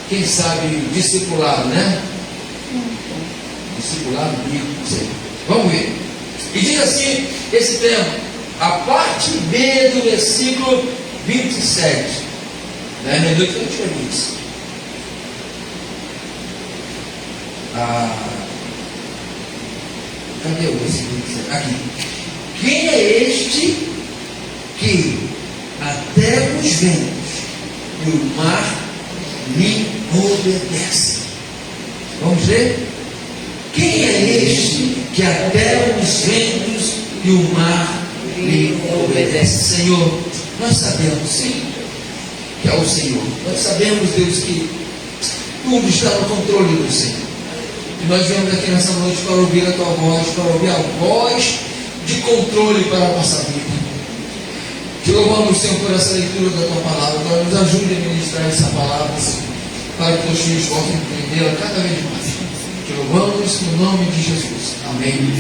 quem sabe, discipulado, né? Discipulado bíblico, não sei. Vamos ver. E diz assim, esse tema, a parte B do versículo 27. Na minha noite eu tinha isso. Cadê o versículo 27? Aqui. Quem é este que até os ventos e o mar lhe obedecem? Vamos ler? Quem é este que até os ventos e o mar lhe obedecem? Senhor, nós sabemos sim que é o Senhor. Nós sabemos, Deus, que tudo está no controle do Senhor. E nós viemos aqui nessa noite para ouvir a tua voz, para ouvir a voz de controle para a nossa vida. Te louvamos, Senhor, por essa leitura da tua palavra. Agora nos ajude a ministrar essa palavra, Senhor, para que os filhos possam entendê-la cada vez mais. Te louvamos no nome de Jesus. Amém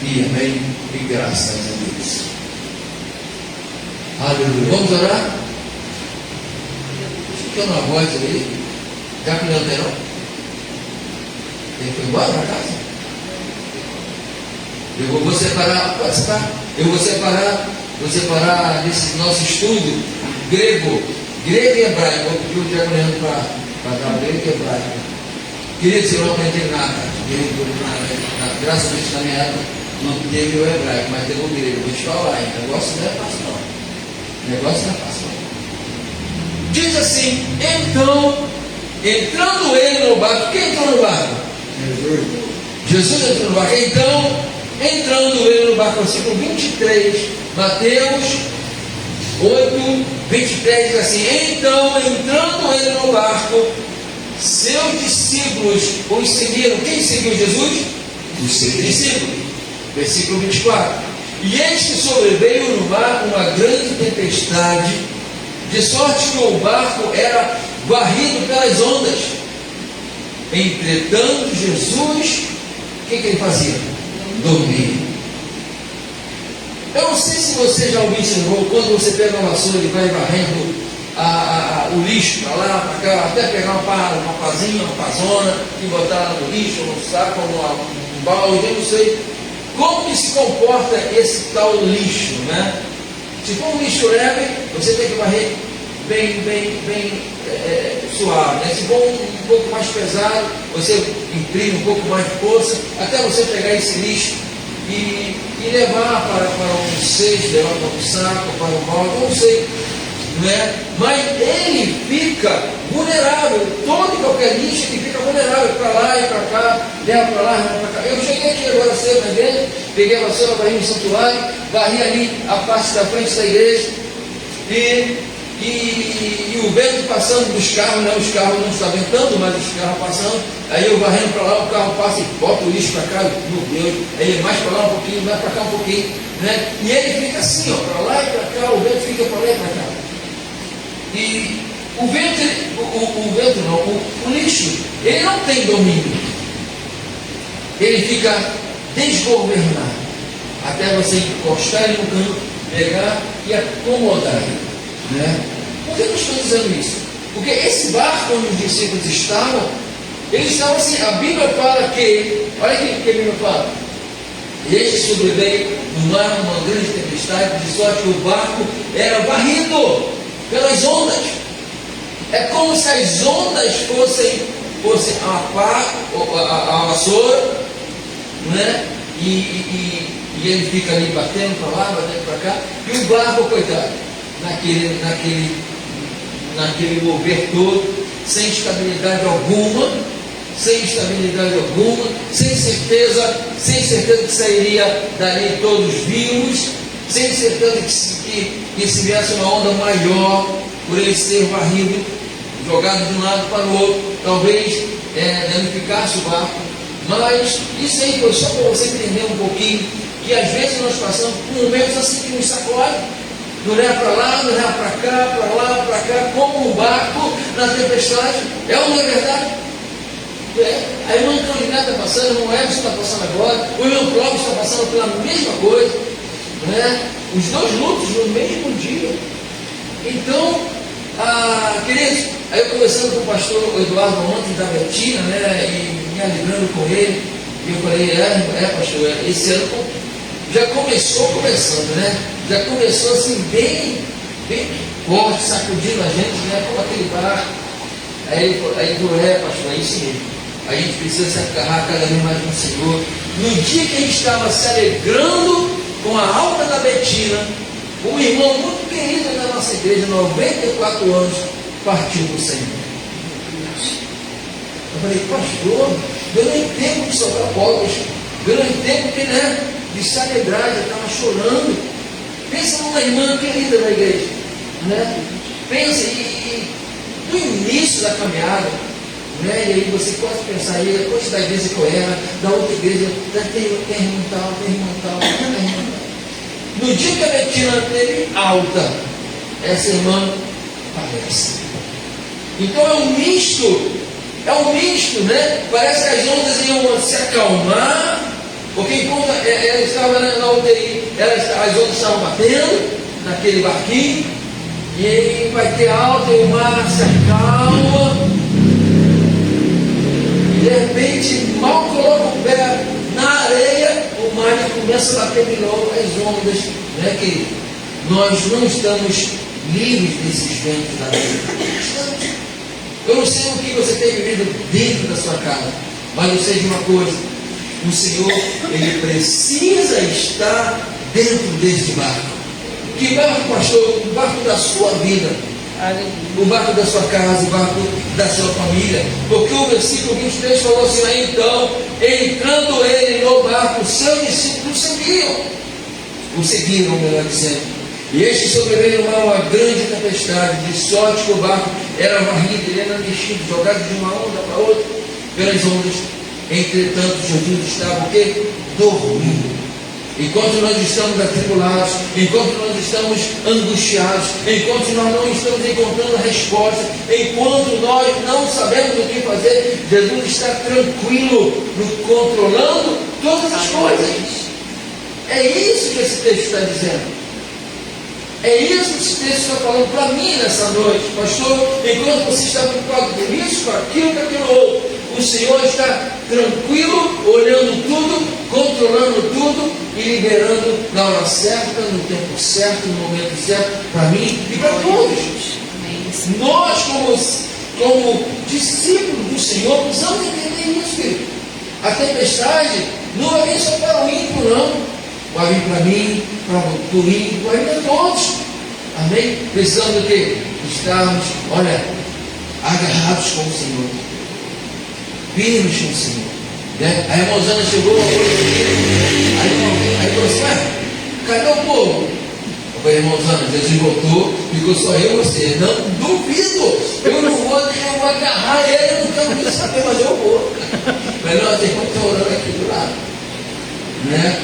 e amém. E graças a Deus. Aleluia. Vamos orar? Escutando a voz aí. Já que não tem não? Ele foi embora para casa? Eu vou separar, pode separar. Eu vou separar desse nosso estudo grego e hebraico. Vou pedir o Diego Leandro para dar grego e hebraico. Queridos, eu não aprendi nada. Graças a Deus, na minha época não teve o hebraico, mas teve o grego. Vou te falar, o negócio não é fácil não. O negócio não é fácil não. Diz assim, então, entrando ele no barco, quem entrou no barco? Jesus entrou no barco. Então, entrando ele no barco, versículo 23, Mateus 8, 23, diz assim: então, entrando ele no barco, seus discípulos os seguiram. Quem seguiu Jesus? Os seus discípulos. Versículo 24. E eis que sobreveio no mar uma grande tempestade, de sorte que o barco era varrido pelas ondas. Entretanto, Jesus, o que ele fazia? Dormia. Eu não sei se você já observou, quando você pega uma vassoura e vai varrendo o lixo para lá, para cá, até pegar uma pazinha, uma pazona, e botar no lixo, no saco, num balde, eu não sei como que se comporta esse tal lixo, né? Se for um lixo leve, você tem que varrer bem suave, né? Se for um pouco mais pesado, você imprime um pouco mais de força, até você pegar esse lixo e levar para um cesto, levar para um saco, para um balde, não sei, né? Mas ele fica vulnerável. Todo e qualquer lixo ele fica vulnerável, para lá e para cá, leva para lá, leva para cá. Eu cheguei aqui agora cedo na igreja, peguei a vassoura, varri no santuário, varri ali a parte da frente da igreja e o vento passando dos carros, né? Os carros não estão ventando, mas os carros passando. Aí eu varrendo para lá, o carro passa e bota o lixo para cá, meu Deus. Aí ele mais para lá um pouquinho, mais para cá um pouquinho, né? E ele fica assim, ó, para lá e para cá, o vento fica para lá e para cá. E o vento não, o lixo, ele não tem domínio. Ele fica desgovernado. Até você encostar ele no canto, pegar e acomodar ele. Né? Por que eu estou dizendo isso? Porque esse barco onde os discípulos estavam, eles estavam assim, a Bíblia fala que, olha o que a Bíblia fala, eis que sobreveio no mar uma grande tempestade, de sorte que o barco era varrido pelas ondas. É como se as ondas fossem a vassoura, né? E ele fica ali batendo para lá, batendo para cá, e o barco, coitado, naquele mover todo, sem estabilidade alguma, sem certeza que sairia dali todos vivos, sem certeza que se viesse uma onda maior, por ele ser varrido, jogado de um lado para o outro, talvez danificasse o barco. Mas isso aí foi só para você entender um pouquinho, que às vezes nós passamos por momentos assim que nos sacode, não leva para lá, não leva para cá, para lá, para cá, como um barco na tempestade. É ou não é verdade? A irmã Carolina está passando, o irmão Everson está passando agora, o irmão Clóvis está passando pela mesma coisa, né? Os dois lutos no mesmo dia. Então, queridos, Aí eu conversando com o pastor Eduardo ontem da Betina, né, e me alegrando com ele, e eu falei, pastor, esse ano já começando, né? Já começou assim bem forte, sacudindo a gente, né? Como aquele barco. Aí ele falou, pastor, é isso mesmo. A gente precisa se agarrar cada vez mais no Senhor. No dia que a gente estava se alegrando com a alta da Betina, um irmão muito querido da nossa igreja, 94 anos, partiu para o Senhor. Eu falei, pastor, eu não entendo de sobrar povos, eu não entendo que, né, de se alegrar, já estava chorando. Pensa numa irmã querida da igreja, né? Pensa no início da caminhada, né? E aí você pode pensar aí, depois da igreja que eu era, da outra igreja, tem irmão tal. No dia que a Betina teve alta, essa irmã aparece. Então é um misto, né? Parece que as ondas iam se acalmar, porque enquanto ela estava na UTI, as ondas estavam batendo naquele barquinho, e aí vai ter alta e o mar se acalma, e de repente, mal coloca o pé na areia, o mar já começa a bater de novo as ondas, né? Que nós não estamos livres desses ventos da vida. Eu não sei o que você tem vivido dentro da sua casa, mas eu sei de uma coisa: o Senhor, Ele precisa estar dentro deste barco. Que barco, pastor? O barco da sua vida, o barco da sua casa, o barco da sua família. Porque o versículo 23 falou assim: aí então, entrando ele no barco, seus discípulos o seguiram, melhor dizendo. E este sobreveio no mar uma grande tempestade, de sorte que o barco era varrido, ele era mexido, jogado de uma onda para outra, pelas ondas. Entretanto, Jesus estava o quê? Dormindo. Enquanto nós estamos atribulados, enquanto nós estamos angustiados, enquanto nós não estamos encontrando a resposta, enquanto nós não sabemos o que fazer, Jesus está tranquilo, controlando todas as coisas. É isso que esse texto está dizendo. É isso que esse texto está falando para mim nessa noite, pastor. Enquanto você está preocupado com isso, com aquilo, com aquilo outro, o Senhor está tranquilo, olhando tudo, controlando tudo e liberando na hora certa, no tempo certo, no momento certo, para mim e para todos. Nós, como discípulos do Senhor, precisamos entender isso, querido. A tempestade não vai vir só para o ímpio, não. Vai vir para mim, para o ímpio, vai vir para todos. Amém? Precisamos do quê? Estarmos, olha, agarrados com o Senhor, firmes com o Senhor, né? A irmã Zana chegou, aí falou assim: cadê o povo? Eu falei: irmã Zana, Jesus voltou, ficou só eu e você. Não, duvido, eu não vou agarrar ele, eu não quero nem saber, mas eu vou. Mas nós estamos orando aqui do lado, né?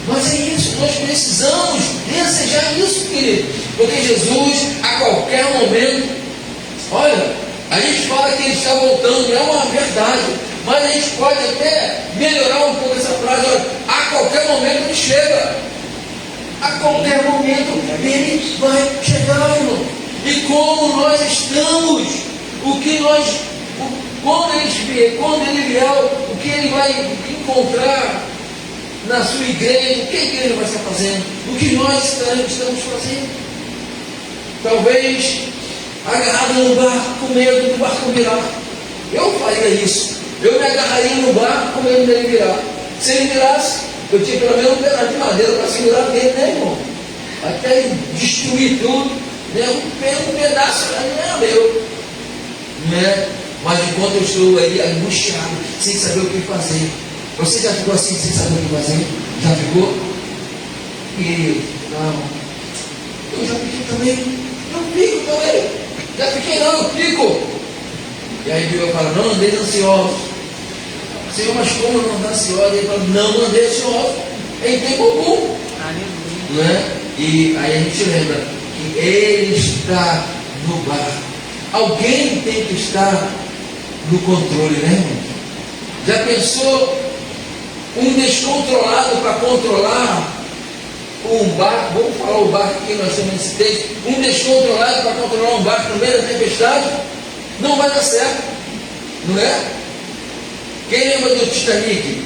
Mas é isso, nós precisamos desejar isso, querido, porque Jesus, a qualquer momento, olha, a gente fala que ele está voltando, é uma verdade, mas a gente pode até melhorar um pouco essa frase: olha, a qualquer momento ele chega, a qualquer momento ele vai chegar, irmão. E como nós estamos, quando ele vier, o que ele vai encontrar na sua igreja, o que a igreja vai estar fazendo, o que nós estamos fazendo. Talvez agarrado no barco com medo do barco virar. Eu faria isso. Eu me agarraria no barco com medo dele virar. Se ele virasse, eu tinha pelo menos um pedaço de madeira para segurar dele, né, irmão? Até ele destruir tudo, né? Um pedaço não é meu, né? Mas enquanto eu estou aí angustiado, sem saber o que fazer. Você já ficou assim sem saber o que fazer? Já ficou? E não, eu já fiquei também. Eu fico também. Já fiquei não, eu fico. E aí Deus fala: não andeis ansiosos. Senhor, mas como não andar ansioso? Ele fala: não andei ansioso em tempo algum. Né? E aí a gente lembra que Ele está no barco. Alguém tem que estar no controle, né, irmão? Já pensou um descontrolado para controlar um barco, vamos falar o barco que nós temos nesse texto, um descontrolado para controlar um barco no meio da tempestade, não vai dar certo, não é? Quem lembra do Titanic?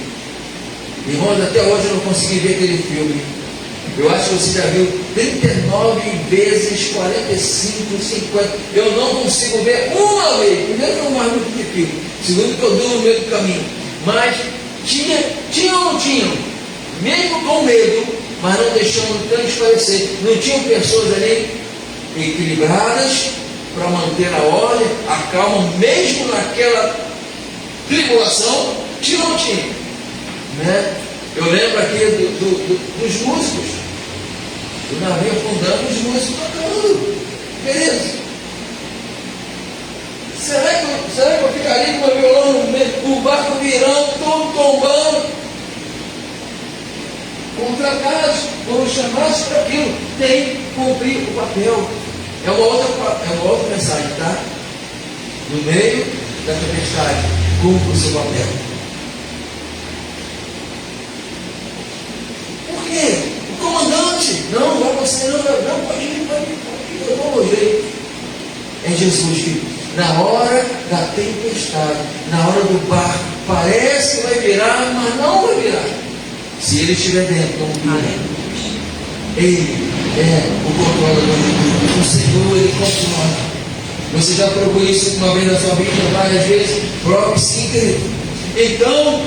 Irmãos, até hoje eu não consegui ver aquele filme. Eu acho que você já viu 39 vezes, 45, 50. Eu não consigo ver uma vez. Primeiro que eu não muito de filme. Segundo que eu durmo no meio do caminho. Mas tinha ou não tinham? Mesmo com medo, mas não deixando transparecer. Não tinham pessoas ali equilibradas para manter a ordem, a calma, mesmo naquela tribulação. Tinha ou não tinha? Né? Eu lembro aqui dos músicos. O navio afundando, os músicos tocando. Beleza. Será que eu ficaria com o meu violão no meio, o barco virando, todo tombando? Contra casa, quando chamasse para aquilo, tem que cumprir o papel. É uma outra mensagem, tá? No meio da tempestade, cumpra o seu papel. Por quê? O comandante, não vai você, não, pode ir, eu vou morrer. É Jesus que, na hora da tempestade, na hora do barco, parece que vai virar, mas não vai virar. Se ele estiver dentro, não vira. Ele é o controlador de tudo. O Senhor, ele controla. Você já provou isso uma vez na sua vida, várias vezes? Prove sim, querido. Então,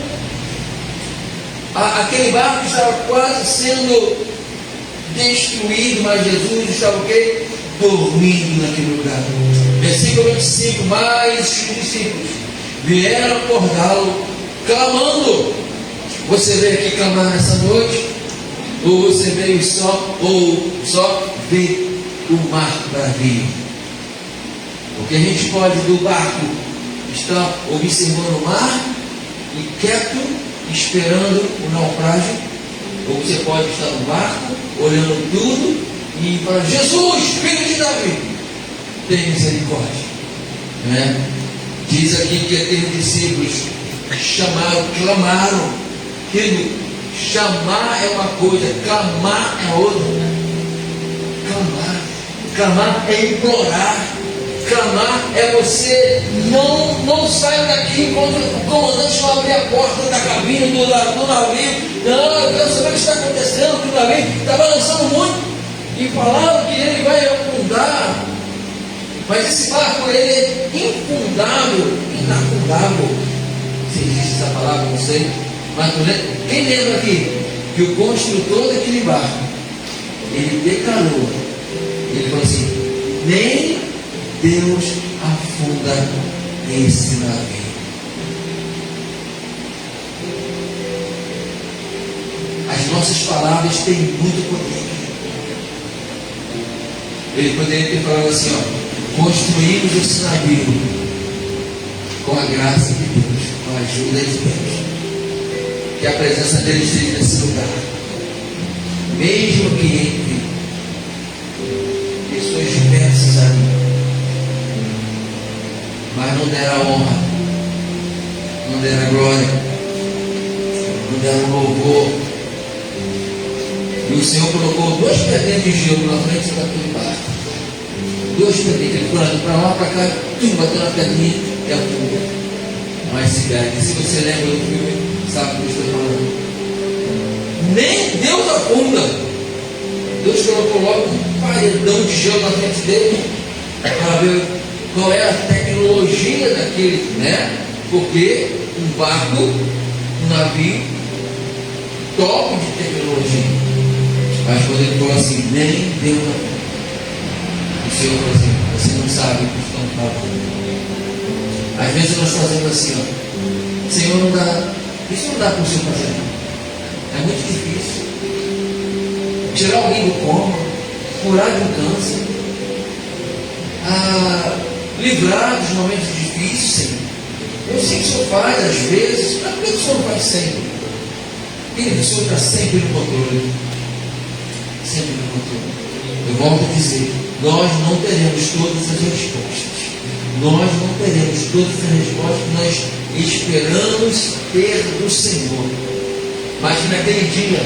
aquele barco estava quase sendo destruído, mas Jesus estava o quê? Dormindo naquele lugar. Versículo 25, mas os discípulos vieram acordá-lo, clamando. Você veio aqui clamar nessa noite? Ou você veio só ver o mar bravio? Porque a gente pode do barco estar observando o mar e quieto, esperando o naufrágio, ou você pode estar no barco, olhando tudo e falar: Jesus, filho de Davi, tem misericórdia. Né? Diz aqui que aqueles discípulos chamaram, clamaram. Querido, chamar é uma coisa, clamar é outra. Clamar é implorar. Clamar é você não sair daqui enquanto o comandante não abrir a porta da cabine do navio. Não, eu quero saber o que está acontecendo, que o navio está balançando muito. E falaram que ele vai afundar. Mas esse barco, ele é infundável, inafundável. Se existe essa palavra, não sei. Mas quem lembra aqui que o construtor daquele barco, ele declarou, ele falou assim: nem Deus afunda esse navio. As nossas palavras têm muito poder. Ele poderia ter falado assim: ó, construímos esse navio com a graça de Deus, com a ajuda de Deus. Que a presença dele esteja nesse lugar, mesmo que entre pessoas diversas ali, mas não deram honra, não deram glória, não deram louvor. E o Senhor colocou 2 pedrinhas de gelo na frente daquele barco, 2 pedrinhas, ele foi para lá, para cá, tudo bateu na pedrinha e afundou. Mas se você lembra do filme, sabe o que eu estou falando? Nem Deus afunda. Deus colocou logo um paredão de gelo na frente dele para ver qual é a tecnologia daquele, né? Porque um barco, um navio top de tecnologia. Mas quando ele falou assim, nem Deus afunda, o Senhor falou assim: você não sabe o que estão falando. Às vezes nós fazemos assim, ó: Senhor, não dá. Isso não dá para o Senhor fazer. É muito difícil. Tirar alguém do coma, curar de um câncer, livrar dos momentos difíceis, Senhor. Eu sei que o Senhor faz às vezes, mas por que o Senhor não faz sempre? Porque o Senhor está sempre no controle. Sempre no controle. Eu volto a dizer, nós não teremos todas as respostas. Nós não teremos todas as respostas que nós esperamos ter do Senhor. Mas naquele dia,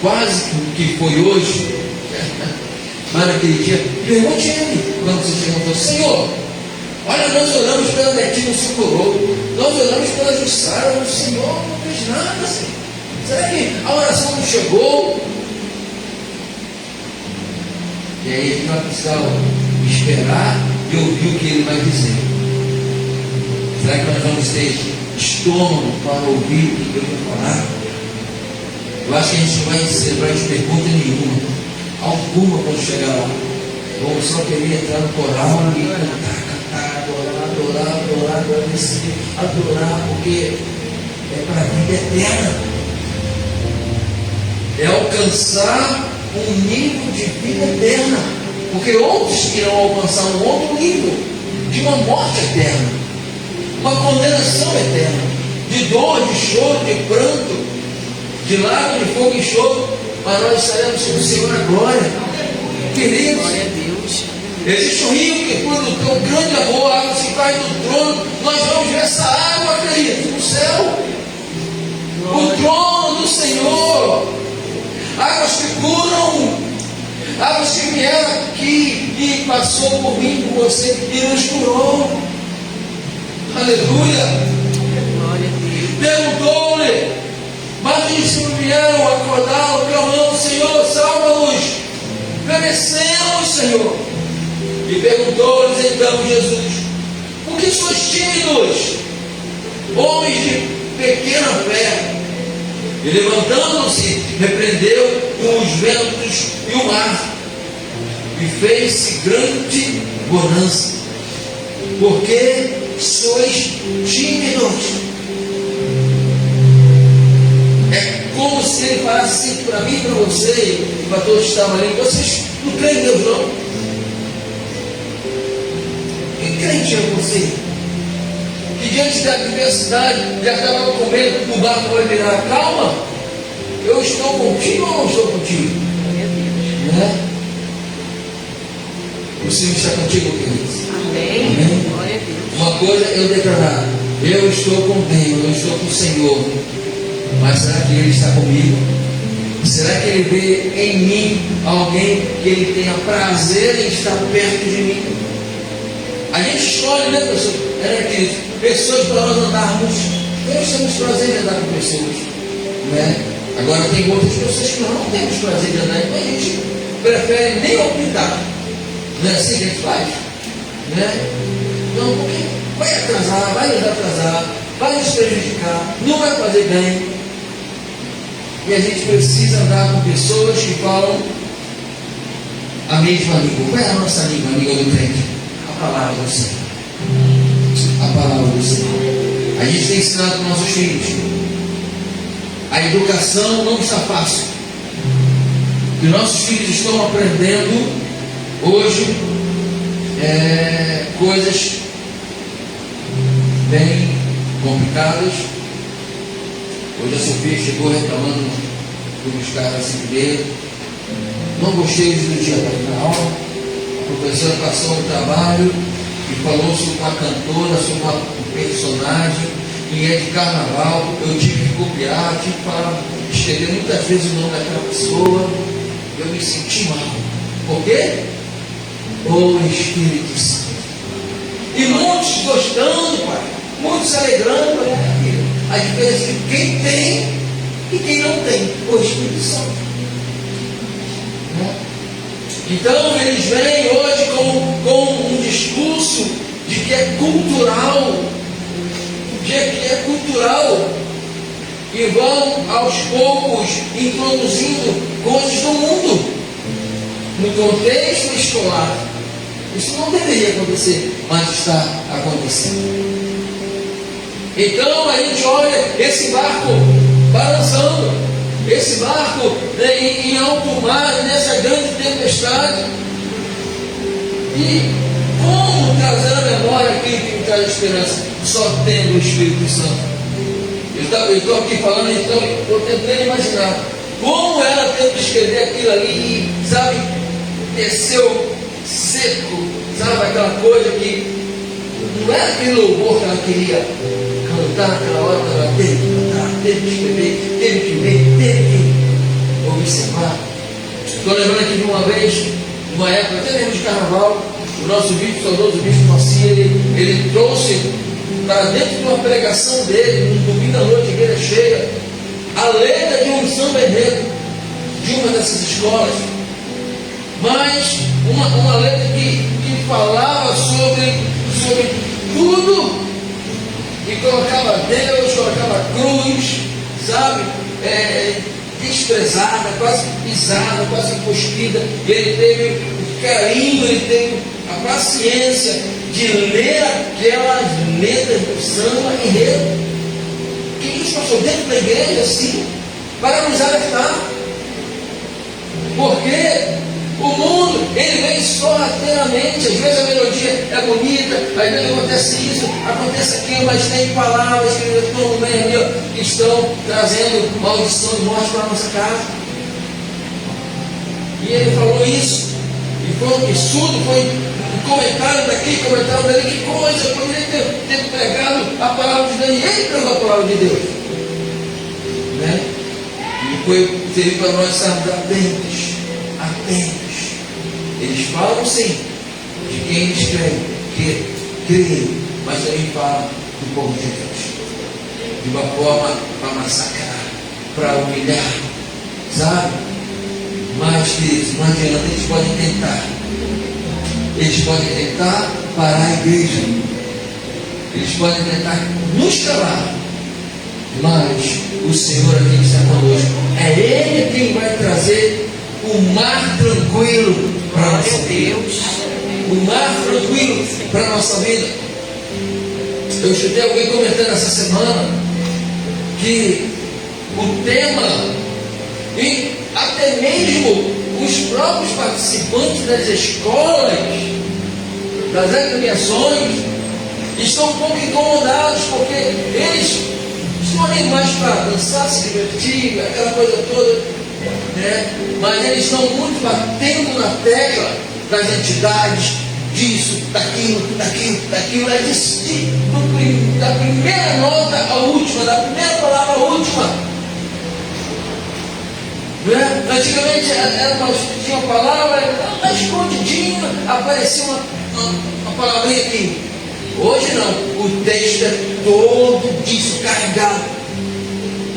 quase que foi hoje, mas naquele dia, pergunte a ele, quando você chegou e falou: Senhor, olha, nós oramos pela Betinha, não se curou, nós oramos pela Jussara, o Senhor não fez nada, Senhor. Será que a oração não chegou? E aí a gente vai precisar esperar e ouvir o que ele vai dizer. Será que nós vamos ter estômago para ouvir o que Deus vai falar? Eu acho que a gente não vai celebrar de pergunta nenhuma, alguma, quando chegar lá. Vamos só querer entrar no coral e cantar, adorar, agradecer, adorar, porque é para a vida eterna. É alcançar um nível de vida eterna, porque outros irão alcançar um outro nível de uma morte eterna, uma condenação eterna, de dor, de choro, de pranto, de lágrimas, de fogo e choro, mas nós estaremos com o Senhor na glória. Queridos, glória a Deus. Existe um rio que, quando o teu grande amor, a água se faz do trono, nós vamos ver essa água, queridos, no céu, o trono do Senhor. Águas que curam, águas que vieram aqui e passou por mim, por você, e nos curou. Aleluia. Perguntou-lhe, mas os discípulos vieram acordá-lo, clamando: Senhor, salva-nos, perecemos, Senhor. E perguntou-lhes então Jesus: por que sois tímidos, homens de pequena fé? E levantando-se, repreendeu os ventos e o mar, e fez-se grande bonança. Porque sois tímidos. É como se ele falasse assim para mim, para você e para todos que estavam ali: vocês não creem em Deus, não? Que crente é você? Que diante da adversidade já estava com medo, o barco vai virar. Calma, eu estou contigo ou não estou contigo? Né? O Senhor está contigo, queridos? Amém. Amém. Glória a Deus. Uma coisa eu declarar: eu estou com Deus, eu estou com o Senhor. Mas será que Ele está comigo? Será que Ele vê em mim alguém que Ele tenha prazer em estar perto de mim? A gente escolhe, né, pessoas? Queridos, pessoas para nós andarmos. Nós temos prazer em andar com pessoas, né? Agora tem outras pessoas que nós não temos prazer de andar, então a gente prefere nem optar. Não é assim que a gente faz, né? Não, porque vai atrasar, vai nos atrasar, vai nos prejudicar, não vai fazer bem. E a gente precisa andar com pessoas que falam a mesma língua. Qual é a nossa língua, a língua do crente? A palavra do Senhor. A palavra do Senhor. A gente tem ensinado para os nossos filhos. A educação não está fácil. E nossos filhos estão aprendendo hoje coisas bem complicadas. Hoje a Sofia chegou reclamando de buscar a primeiro. Não gostei do dia da aula. A professora passou no trabalho e falou sobre uma cantora, sobre um personagem, e é de carnaval. Eu tive que copiar, tive que falar, escrever muitas vezes o nome daquela pessoa. Eu me senti mal. Por quê? O Espírito Santo. E muitos gostando, pai, muitos se alegrando, né? A diferença de quem tem e quem não tem o Espírito Santo, né? Então eles vêm hoje com um discurso de que é cultural, e vão aos poucos introduzindo coisas do mundo no contexto escolar. Isso não deveria acontecer, mas está acontecendo. Então a gente olha esse barco balançando, esse barco, né, em alto mar, nessa grande tempestade. E como trazer a memória aquilo que me traz esperança? Só tendo o Espírito Santo. Eu estou aqui falando, então eu tentei imaginar como ela teve que escrever aquilo ali, sabe? Desceu seco, sabe? Aquela coisa que não era aquele louvor que ela queria cantar naquela hora, ela teve que cantar, teve que escrever, teve que ler, teve que observar. Estou lembrando aqui de uma vez, uma época, até mesmo de carnaval, o nosso bispo, o saudoso bispo Marcia, ele trouxe para dentro de uma pregação dele, no domingo à noite, a igreja cheia, a letra de um samba enredo de uma dessas escolas, mas uma letra que falava sobre tudo, e colocava Deus, colocava a cruz, sabe, desprezada, quase pisada, quase cuspida. E ele teve o carinho, ele teve a paciência de ler aquelas letras do samba enredo. Que isso passou dentro da igreja assim, para nos alertar. Porque o mundo, ele vem sorrateiramente. Às vezes a melodia é bonita, às vezes acontece isso, acontece aquilo, mas tem palavras que estão no meio ali, que estão trazendo maldição e morte para a nossa casa. E ele falou isso, e foi um estudo, foi um comentário daqui, comentário dali, que coisa, eu poderia ter pregado a palavra de Deus, e ele pregou a palavra de Deus, né? E foi servir para nós estarmos atentos. Eles falam sim de quem eles creem, mas também falam do povo de Deus, de uma forma para massacrar, para humilhar, sabe? Mas, queridos, não adianta, eles podem tentar parar a igreja, eles podem tentar nos calar, mas o Senhor aqui que está conosco, é Ele quem vai trazer o mar tranquilo para a nossa vida. O mar tranquilo para a nossa vida. Eu escutei alguém comentando essa semana que o tema, e até mesmo os próprios participantes das escolas, das agremiações, estão um pouco incomodados, porque eles estão ali mais para dançar, se divertir, aquela coisa toda, né? Mas eles estão muito batendo na tecla das entidades, disso, daquilo, é da primeira nota à última, da primeira palavra à última, né? Antigamente tinha uma palavra, está escondidinho, aparecia uma palavrinha aqui. Hoje não, o texto é todo disso, carregado.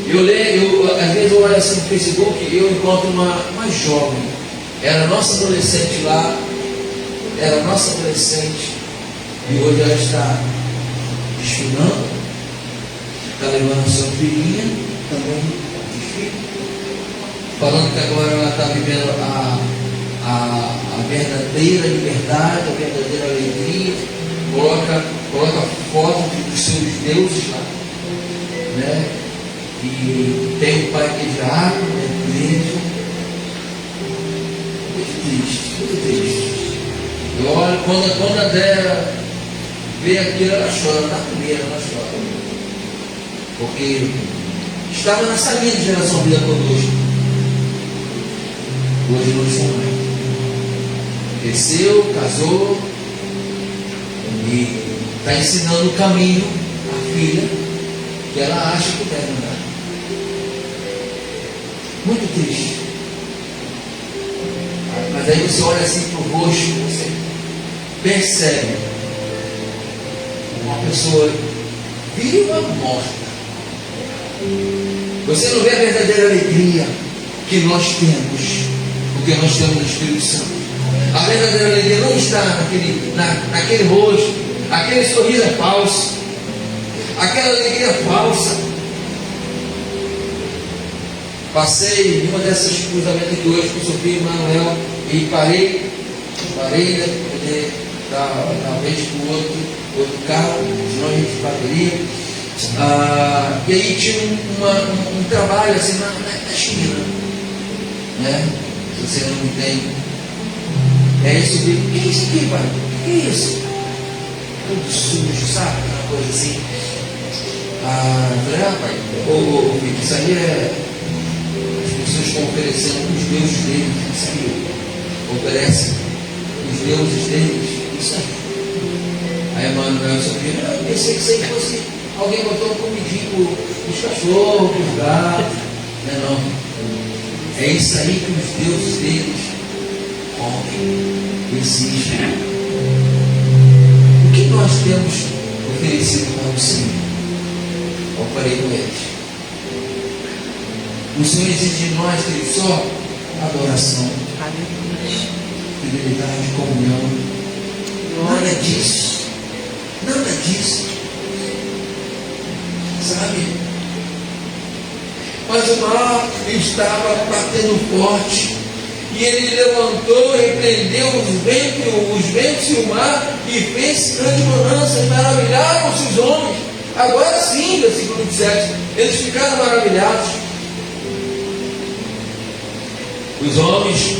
Às vezes eu olho assim no Facebook e eu encontro uma jovem, era nossa adolescente lá, e hoje ela está desfilando, está levando a sua filhinha também desfile, falando que agora ela está vivendo a verdadeira liberdade, a verdadeira alegria, coloca foto dos seus deuses lá, né? E tem um pai que é diácono, é igreja. Muito triste. Eu olho, quando a Débora vê aquilo, ela chora, na primeira ela chora. Porque estava nessa linha de geração vida conosco. Hoje não está mais. Cresceu, casou e está ensinando o caminho à filha que ela acha que deve andar. Muito triste. Mas aí você olha assim para o rosto, você percebe uma pessoa viva, morta. Você não vê a verdadeira alegria que nós temos, porque nós temos no Espírito Santo. A verdadeira alegria não está naquele rosto, aquele sorriso é falso, aquela alegria falsa. Passei em uma dessas cruzamentos aqui hoje com o Sofia e Manuel e parei, né, para poder dar uma vez para o outro carro, senão a gente bateria. E aí tinha um trabalho assim na esquina, né? Se você não entende, aí eu subi, o que é isso aqui, pai? O que é isso? Tudo sujo, sabe? Uma coisa assim. Falei, pai, isso aí é. As pessoas estão oferecendo os deuses deles, isso aí. Oferecem os deuses deles, isso aí. Aí a Manuel Sofia, eu pensei que isso aí fosse. Alguém botou um comidinho para os cachorros, para os gatos, né? Não. É isso aí que os deuses deles comem, exigem. O que nós temos oferecido para o Senhor? Comparei com eles. O Senhor exige de nós que só adoração, fidelidade, comunhão. Nada disso. Nada disso. Sabe? Mas o mar estava batendo forte. E ele levantou, repreendeu os ventos e o mar e fez grande bonança. E maravilharam-se os homens. Agora sim, versículo 27. Eles ficaram maravilhados. Os homens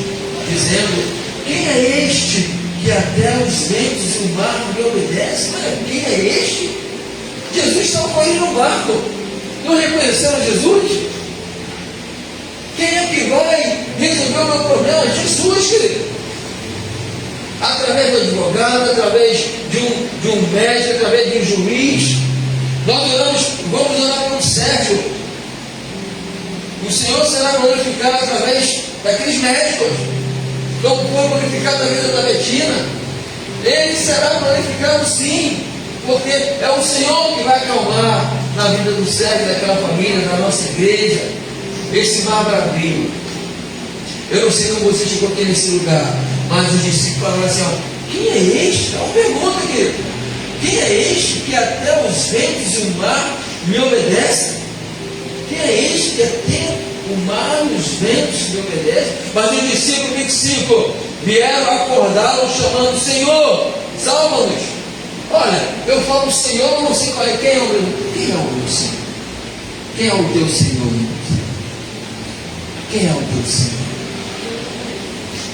dizendo: quem é este que até os ventos e o mar me obedecem? Quem é este? Jesus estava aí no barco. Não reconheceram Jesus? Quem é que vai resolver o meu problema? Jesus, querido. Através do advogado, através de um médico, através de um juiz. Nós vamos orar por um cego. O Senhor será glorificado através daqueles médicos. Como foi glorificado na vida da Betina. Ele será glorificado sim. Porque é o Senhor que vai acalmar na vida do cego, daquela família, da nossa igreja, esse mar bravio. Eu não sei como você chegou aqui nesse lugar, mas os discípulos falaram assim: ó, quem é este? É uma pergunta aqui. Quem é este que até os ventos e o mar me obedecem? Quem é este que até o mar e os ventos me obedecem? Mas os discípulos 25 vieram acordá-lo chamando: Senhor, salva-nos. Olha, eu falo Senhor, eu não sei qual é. Quem é o meu Senhor? Quem é o teu Senhor? Quem é o teu Senhor?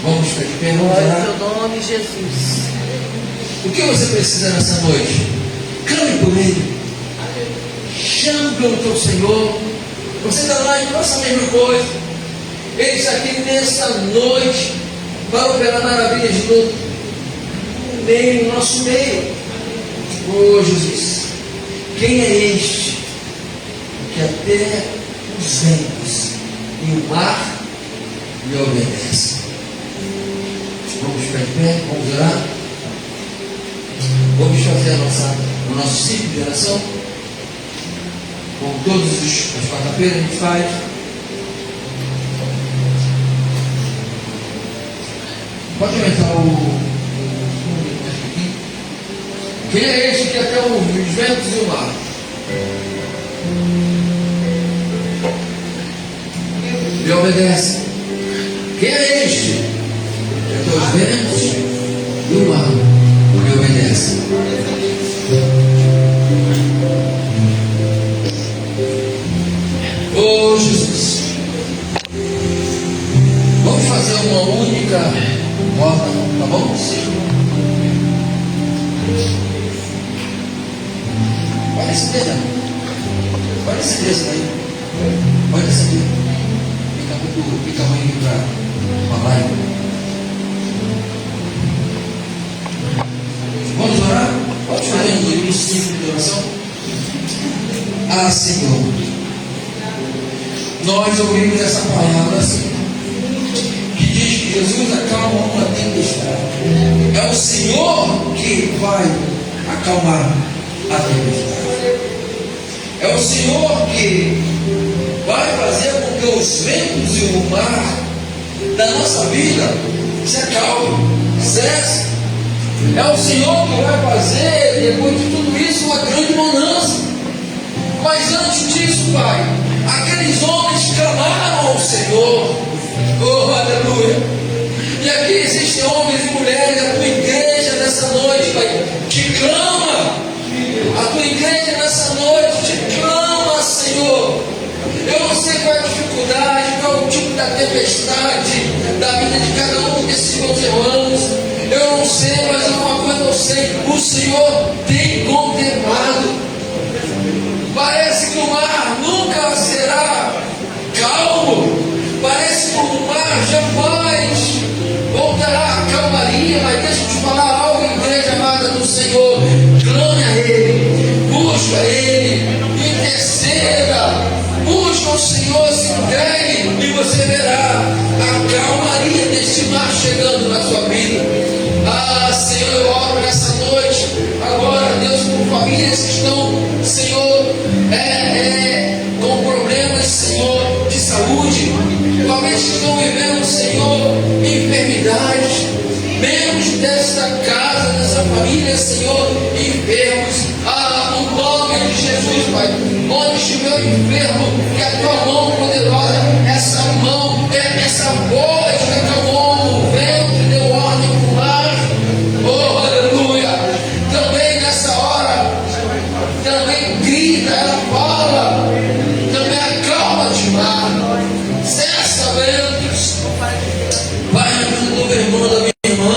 Vamos ficar de pé, vamos orar. Em teu nome, Jesus. O que você precisa nessa noite? Clame por Ele. Chame pelo teu Senhor. Você está lá e faça a mesma coisa. Ele está aqui nessa noite para operar maravilhas no nosso meio. Oh Jesus, quem é este que até os ventos e o mar lhe obedecem? Vamos ficar de pé, vamos orar. Vamos fazer o nosso ciclo de oração, como todas as quarta-feiras a gente faz. Pode aumentar o quem é este que até os ventos e o mar lhe obedece? Quem é este que até os ventos e o mar lhe obedece? Oh Jesus, vamos fazer uma única roda, tá bom? Pode receber, né? Pode receber isso aí. Pode receber. Fica ruim aqui para a live. Vamos orar? Pode fazer um livro simples de oração? Ah, Senhor, nós ouvimos essa palavra, Senhor, que diz que Jesus acalma uma tempestade. É o Senhor que vai acalmar a tempestade. É o Senhor que vai fazer com que os ventos e o mar da nossa vida se acalmem, cessem. É o Senhor que vai fazer, depois de tudo isso, uma grande bonança. Mas antes disso, Pai, aqueles homens clamaram ao Senhor. Oh, aleluia! E aqui existem homens e mulheres da tua igreja nessa noite, Pai, que clama. A tua igreja nessa noite te clama, Senhor. Eu não sei qual é a dificuldade, qual é o tipo da tempestade da vida de cada um desses meus irmãos. Eu não sei, mas uma coisa eu sei: o Senhor tem contemplado. Parece que o mar nunca será calmo. Parece que o mar jamais voltará à calmaria. Mas deixa eu te falar algo, igreja amada do Senhor. Clame a Ele, busca Ele, interceda, busca o Senhor, se entregue e você verá famílias que estão, Senhor, com problemas, Senhor, de saúde, famílias que estão vivendo, Senhor, enfermidades, membros desta casa, dessa família, Senhor, enfermos, no nome de Jesus, Pai, onde estiver o enfermo, que a tua mão poderosa, essa mão, essa voz que acalmou o vento, deu ordem para o mar, oh, aleluia, também nessa hora, também grita, ela fala, também acalma-te, mar, cessa ventos, Pai, ajuda o meu irmão da minha irmã,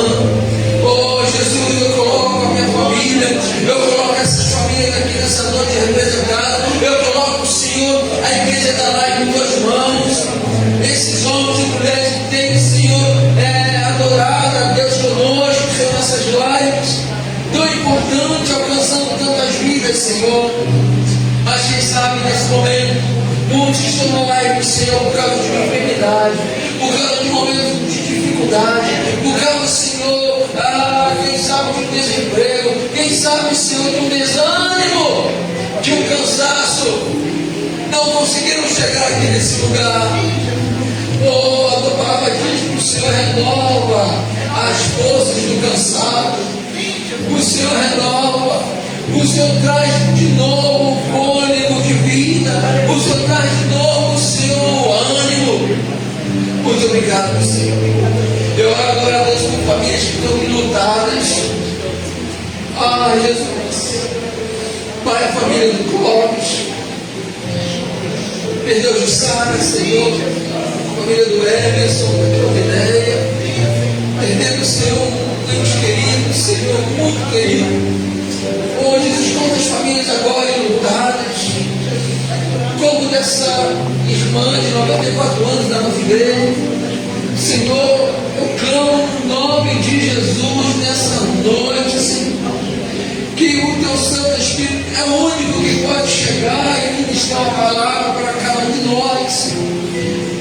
oh, Jesus, eu coloco a minha família, eu coloco essas famílias aqui nessa noite representada, eu coloco, Senhor, a igreja da live em tuas mãos, esses homens e mulheres que têm, Senhor, adorado a Deus conosco, Senhor, nessas lives, tão importante, alcançando tantas vidas, Senhor, mas quem sabe nesse momento, muitos estão na live, Senhor, por causa de uma enfermidade, por causa de um momento de dificuldade, por causa, Senhor, quem sabe de um desemprego, quem sabe, Senhor, de um desânimo, de um cansaço, não conseguiram chegar aqui nesse lugar. Oh, a tua palavra diz que o Senhor renova as forças do cansado, o Senhor renova, o Senhor traz de novo o fôlego de vida, o Senhor traz de novo, Senhor, o ânimo. Muito obrigado, Senhor. Eu oro agora a Deus por famílias que estão enlutadas. Jesus. Pai, a família do Clóvis, perdeu Jussara, Senhor, a família do Emerson, da Provideia, perdendo, Senhor, um ente querido, Senhor, muito querido. Oh, Jesus, quantas famílias agora enlutadas, como dessa irmã de 94 anos da nossa igreja. Senhor, eu clamo no nome de Jesus nessa noite, Senhor, que o teu Santo Espírito é o único que pode chegar e ministrar uma palavra para cada um de nós, Senhor.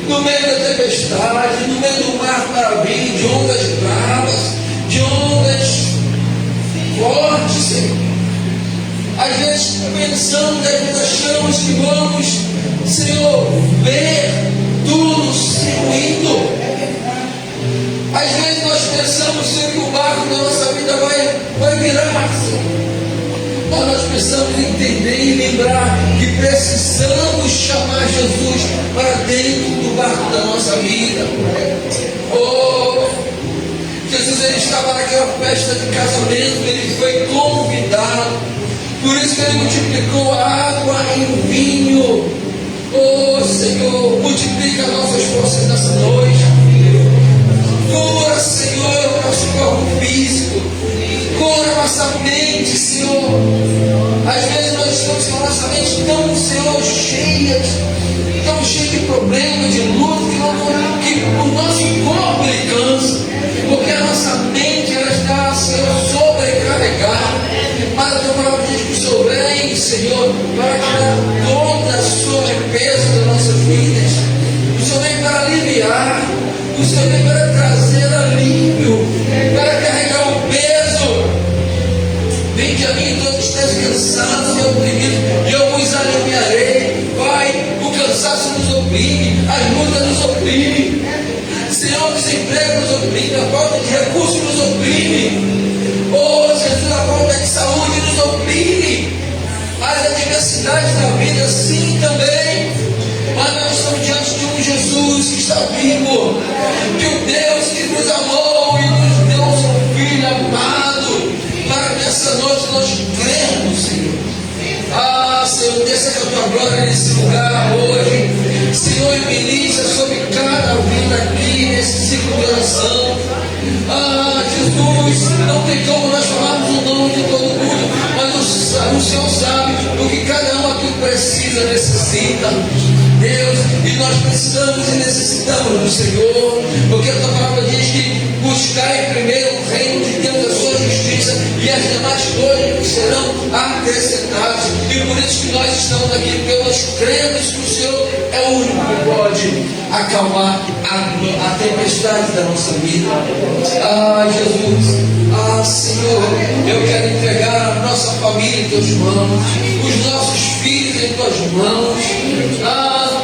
No meio da tempestade, no meio do mar para vir, de ondas bravas, de ondas fortes, Senhor. Às vezes pensamos, às vezes achamos que vamos, Senhor, ver tudo se ruindo. Às vezes nós pensamos, Senhor, que o barco da nossa vida vai virar, Senhor. Mas nós precisamos entender e lembrar que precisamos chamar Jesus para dentro do barco da nossa vida. Oh, Jesus, ele estava naquela festa de casamento, ele foi convidado. Por isso que ele multiplicou a água em vinho. Oh, Senhor, multiplica nossas forças nessa noite. Cura, Senhor, o nosso corpo físico. Cura nossa mente, Senhor. Às vezes nós estamos com a nossa mente tão, Senhor, cheia de problemas, de luta, que o nosso corpo ele cansa. Porque a nossa mente ela está, Senhor, sobrecarregada. Mas a tua palavra diz que o Senhor vem, Senhor, para tirar todo o sobrepeso das nossas vidas. O Senhor vem para aliviar. O Senhor vem para trazer alívio, para carregar o peso. Vinde a mim todos estejam cansados e oprimidos, e eu vos aliviarei. Pai, o cansaço nos oprime, as lutas nos oprimem, Senhor, o desemprego nos oprime, a falta de recursos nos oprime. Oh, Jesus, a falta de saúde nos oprime, as adversidades da vida sim também. Mas nós estamos diante de um Jesus que está vivo, de um Deus que nos amou e nos deu o seu Filho amado, para que nessa noite nós cremos, Senhor. Senhor, desça com a tua glória nesse lugar hoje, Senhor, e ministra sobre cada vida aqui nesse ciclo de oração. Jesus, não tem como nós falarmos o nome de todo mundo, mas o Senhor sabe o que cada um aqui precisa, necessita. Deus, e nós precisamos e necessitamos do Senhor, porque a tua palavra diz que buscai primeiro o reino de Deus, a sua justiça, e as demais coisas serão acrescentadas. E por isso que nós estamos aqui, porque nós cremos que o Senhor é o único que pode acalmar a tempestade da nossa vida. Jesus, Senhor, eu quero entregar a nossa nossa família em Tuas mãos, os nossos filhos em Tuas mãos,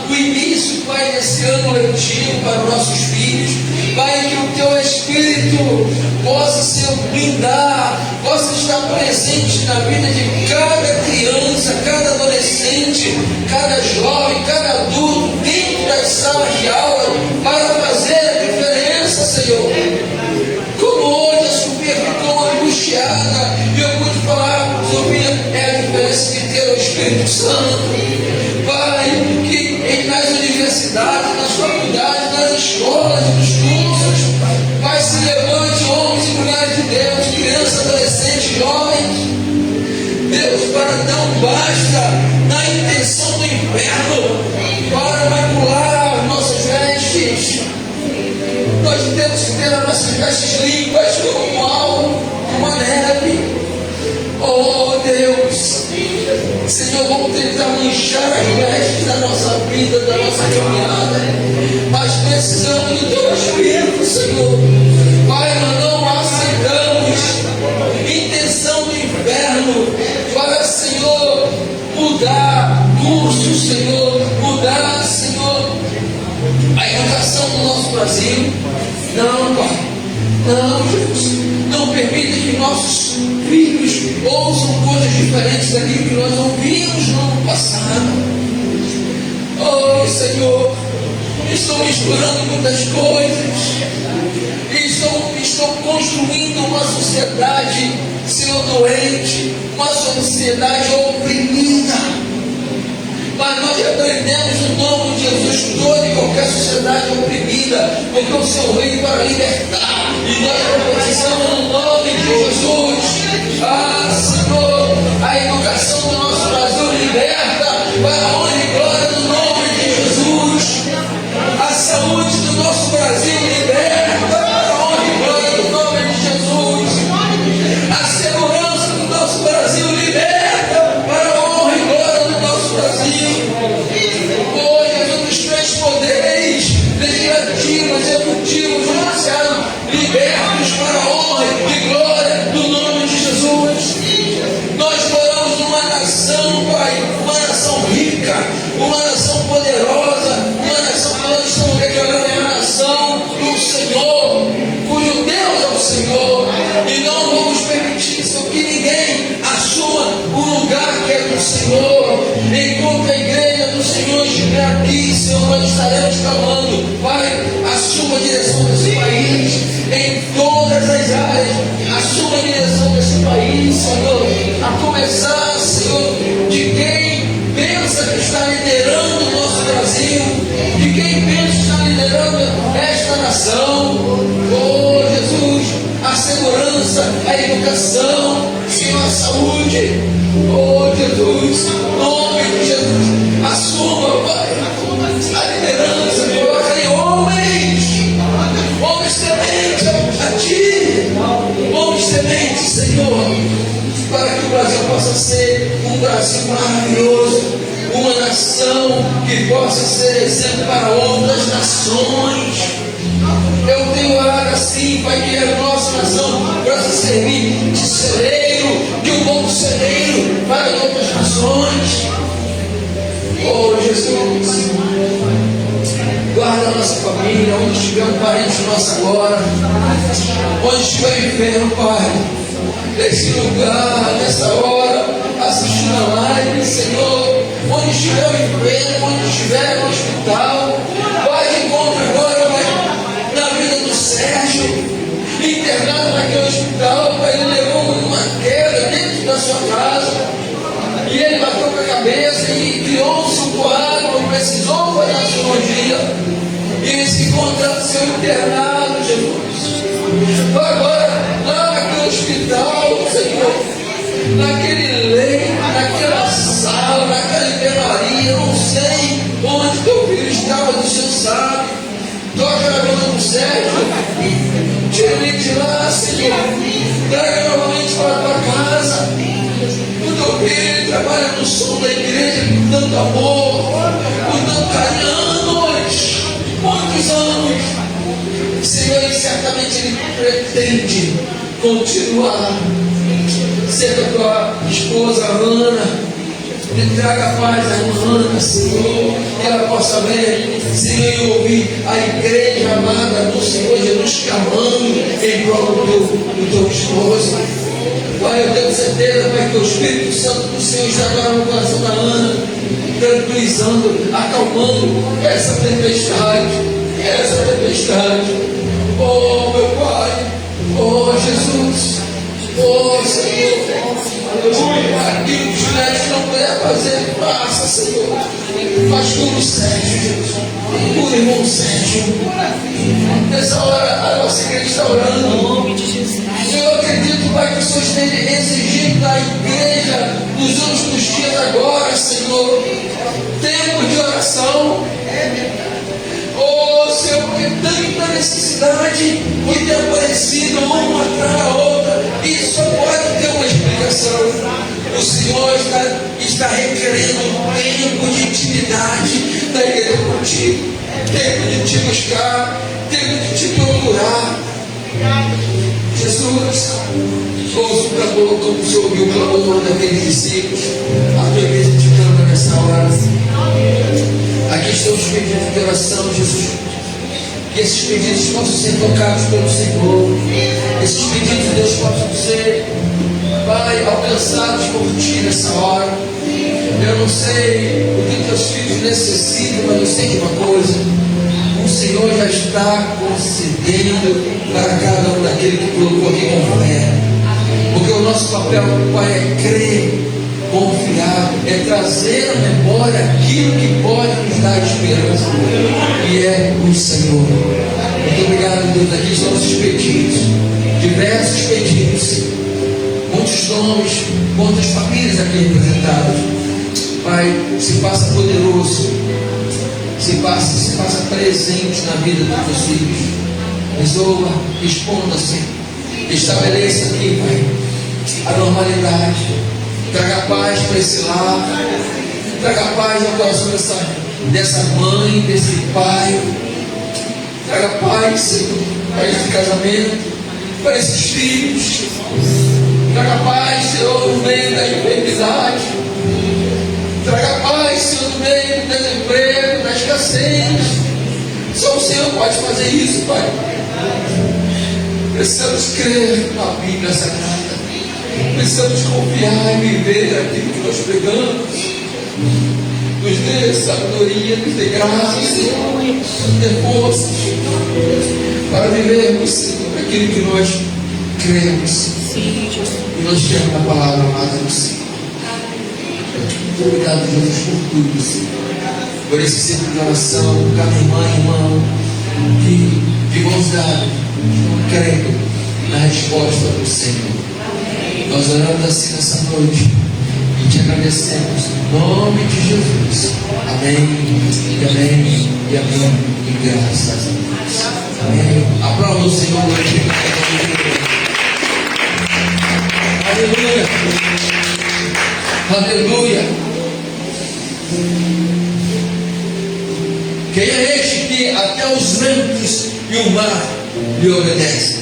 o início, Pai, desse ano letivo para os nossos filhos, Pai, que o Teu Espírito possa se blindar, possa estar presente na vida de cada criança, cada adolescente, cada jovem, cada adulto, dentro das salas de aula, para fazer a diferença, Senhor. Como hoje a Sofia ficou angustiada, e eu pude falar com a Sofia, é a diferença de ter o Espírito Santo. Pai, que nas universidades, nas faculdades, nas escolas, nos cursos, Pai, se levante homens e mulheres de Deus, crianças, adolescentes, jovens, Deus, para não basta na intenção do inferno, para macular nossas vestes. Nós temos que ter as nossas vestes limpas como algo, uma neve. Oh Deus, Senhor, vamos tentar manchar as vestes da nossa vida, da nossa caminhada, mas precisamos do Teu Espírito, Senhor. Pai, nós não aceitamos intenção do inferno para, Senhor, mudar curso, Senhor, mudar, Senhor, a educação do nosso Brasil. Não, Pai, não, Jesus, não permita que nossos filhos ouçam coisas diferentes daquilo que nós ouvimos no ano passado. Oh, Senhor, estão misturando muitas coisas, estão construindo uma sociedade, Senhor, doente, uma sociedade oprimida. Mas nós repreendemos no nome de Jesus toda e qualquer sociedade oprimida, porque o Senhor veio para libertar, e nós precisamos no nome de Jesus. Senhor, a educação do nosso Brasil liberta para a honra e glória do nome de Jesus. A saúde do nosso Brasil liberta para a honra e glória do nome de Jesus. A segurança do nosso Brasil liberta para a honra e glória do nosso Brasil. Oh, Jesus, os três poderes, legislativo, executivo, judiciário, libertos para a honra e glória do nome de Jesus. Nós moramos numa nação, Pai, uma nação rica, uma nação poderosa, uma nação que nós estamos declarando é a nação do Senhor, cujo Deus é o Senhor, e não vamos permitir, Senhor, que ninguém assuma o lugar que é do Senhor. Enquanto a igreja do Senhor estiver aqui, Senhor, nós estaremos clamando, Pai, assuma a direção desse país, em todas as áreas, assuma a direção desse país, Senhor, a começar, Senhor, de quem pensa que está liderando o nosso Brasil, de quem pensa que está liderando esta nação. Oh Jesus, a segurança, a educação, Senhor, a saúde. Oh Jesus, em nome de Jesus, assuma, Pai, a liderança, coloca em homens tementes a Ti, homens tementes, Senhor, para que o Brasil possa ser um Brasil maravilhoso, uma nação que possa ser exemplo para outras nações. Eu tenho orado assim, Pai, que a nossa nação possa servir de celeiro, de um bom celeiro para outras nações. Oh Jesus, guarda a nossa família, onde estiver um parente nosso agora, onde estiver enfermo, Pai, nesse lugar, nessa hora, assistindo a live, Senhor, onde estiver enfermo, onde estiver no hospital, Pai, encontra agora, Pai, na vida do Sérgio, internado naquele hospital, Pai, ele levou uma queda dentro da sua casa, e ele bateu com a cabeça e criou-se um coágulo, precisou fazer a cirurgia, e ele se encontra seu internado, Jesus. Agora, lá naquele hospital, Senhor, naquele leito, naquela sala, naquela enfermaria, não sei onde teu filho estava, o Senhor sabe. Toca na vida do Sérgio, tira ele de lá, Senhor, traga novamente para a tua casa. O teu filho trabalha no som da igreja com tanto amor, com tanto carinho, muitos anos. Senhor, e certamente ele pretende continuar sendo a tua esposa Ana. Traga paz à irmã Ana, Senhor, que ela possa ver, Senhor, e ouvir a igreja amada do Senhor Jesus clamando em prol do teu esposo. Pai, eu tenho certeza, Pai, que o Espírito Santo do Senhor está agora no coração da Ana, tranquilizando, acalmando essa tempestade. Oh, meu Pai, oh, Jesus, oh, Senhor, aquilo que os médicos não puderam fazer, faça, Senhor. Faz cura o Sérgio, Jesus. Cura o irmão Sérgio. Nessa hora, a nossa igreja está orando. Em nome de Jesus. Eu acredito, Pai, que o Senhor esteja exigindo da igreja nos últimos dias agora, Senhor, tempo de oração. Oh, Senhor, porque tanta necessidade que tem aparecido uma atrás da outra, e só pode ter uma explicação. O Senhor está requerendo tempo de intimidade da igreja contigo, tempo de te buscar, tempo de te procurar. Jesus, ouça o clamor como o Senhor ouviu o clamor daqueles discípulos. A tua igreja te clama nessa hora. Aqui estão os pedidos de oração, Jesus. Que esses pedidos possam ser tocados pelo Senhor. Esses pedidos, Deus, possam ser, Pai, alcançados por Ti nessa hora. Eu não sei o que teus filhos necessitam, mas eu sei de uma coisa: o Senhor já está concedendo para cada um daquele que colocou aqui com fé. Porque o nosso papel, Pai, é crer, confiar, é trazer à memória aquilo que pode nos dar esperança, que é o Senhor. Muito obrigado, Deus. Aqui estão os pedidos, diversos pedidos, muitos nomes, quantas famílias aqui representadas. Pai, se faça poderoso, se faça presente na vida dos teus filhos. Resolva, responda-se, estabeleça aqui, Pai, a normalidade. Traga paz para esse lar, traga paz ao coração dessa mãe, desse pai. Traga paz, Senhor, para esse casamento, para esses filhos. Traga paz, Senhor, no meio da enfermidade. Traga paz, Senhor, no meio do desemprego, da escassez. Só o Senhor pode fazer isso, Pai. Precisamos crer na Bíblia Sagrada. Precisamos confiar e viver aquilo que nós pregamos. Nos dê sabedoria, nos dê graça, Senhor, nos dê forças para vivermos, Senhor, aquilo que nós cremos. E nós temos a palavra amada do Senhor. Muito obrigado, Jesus, por tudo, Senhor. Por esse ciclo de oração, cada irmã e irmão que de mãos dadas estão crendo na resposta do Senhor. Nós oramos assim nessa noite e te agradecemos em nome de Jesus. Amém, e amém, e amém, e graças a Deus. Amém. Aplauda o Senhor. Aleluia. Aleluia. Quem é este que até os ventos e o mar lhe obedecem?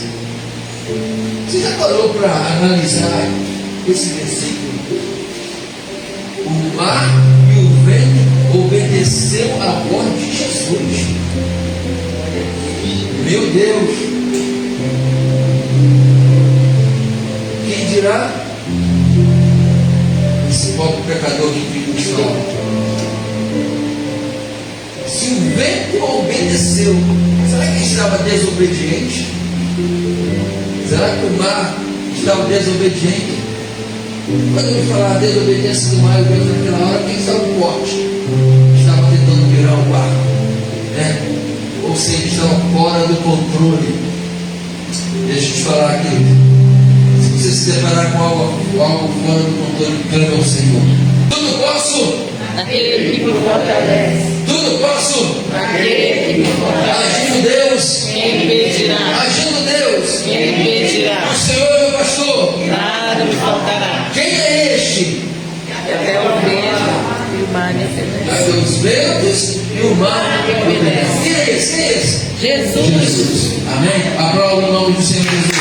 Você já parou para analisar esse versículo? O mar e o vento obedeceu a voz de Jesus. Meu Deus! Quem dirá? Esse pobre pecador que vive no sol. Se o vento obedeceu, será que ele estava desobediente? Será que o mar estava desobediente? Quando eu me falar desobediência do mar, eu vejo naquela hora quem estava no bote, estava tentando virar o barco, né? Ou seja, estava fora do controle. Deixa eu te falar aqui. Se você se deparar com algo fora do controle, clame ao Senhor. Tudo posso naquele que me fortalece. Tudo posso naquele que me fortalece. Agindo Deus, quem impedirá? Agindo Deus, quem impedirá? O Senhor é meu pastor, nada me faltará. Quem é este? Até o vento e o mar me obedecem. Até os ventos e o mar me obedecem. Quem é esse? Quem é esse? Jesus. Amém. Aplauda o nome do Senhor Jesus.